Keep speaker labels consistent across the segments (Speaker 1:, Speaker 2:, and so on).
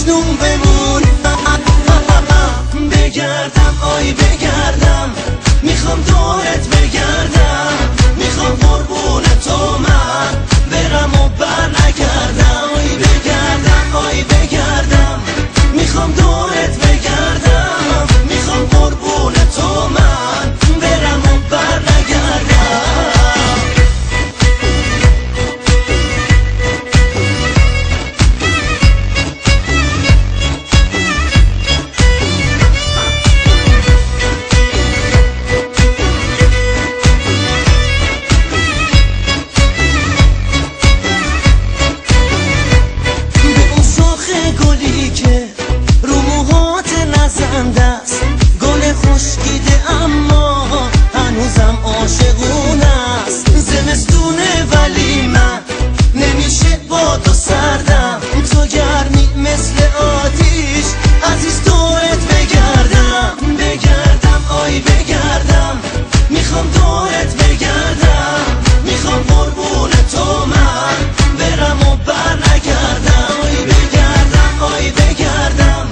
Speaker 1: مظلوم بمون. بگردم آی بگردم، میخوام دورت بگردم، میخوام قربون تو من برم و بر نگردم. آی بگردم آی بگردم، میخوام دورت بگردم، میخوام قربون تو من برم و بر نگردم. گل خشکیده اما هنوزم عاشقونه است. زمستونه ولی من نمیشه با تو سردم، تو گرمی مثل آتیش عزیز دورت بگردم. بگردم آی بگردم، میخوام دورت بگردم، میخوام قربون تو من برم و بر نگردم. آی بگردم آی بگردم،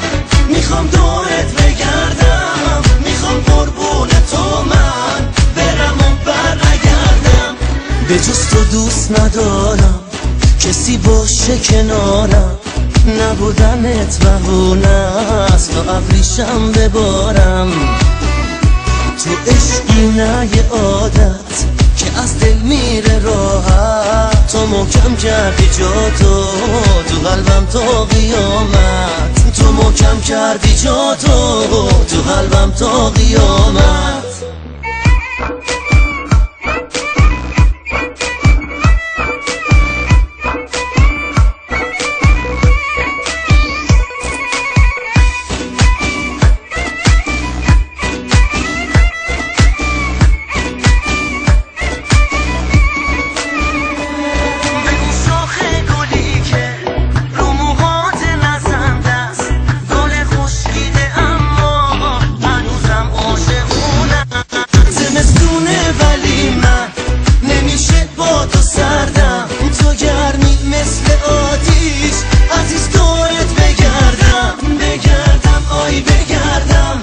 Speaker 1: میخوام دورت بگردم، میخوام قربون تو من برم و بر نگردم. به جز تو دوست ندارم کسی باشه کنارم، نبودنت بهونه است تا ابریشم ببارم. تو عشقی نه یه عادت که از دل میره راحت، تو محکم کردی جا تو قلبم تا قیامت، تو محکم کردی جا تو قلبم تا قیامت. تو گرمی مثل آتیش عزیز دورت بگردم. بگردم آی بگردم،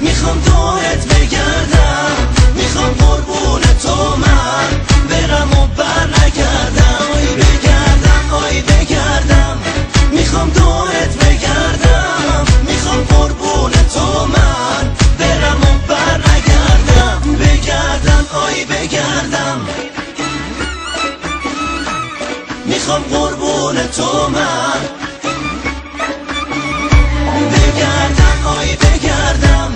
Speaker 1: میخوام دورت بگردم، میخوام قربون تو من برم و بر نگردم. آی بگردم آی بگردم، میخوام دورت بگردم، میخوام قربون تو من برم و بر نگردم. بگردم آی بگردم، میخوام قربون تو من بگردم آی بگردم،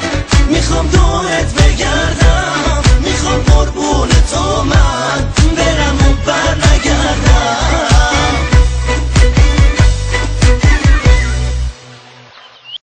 Speaker 1: میخوام دورت بگردم، میخوام قربون تو من برم و بر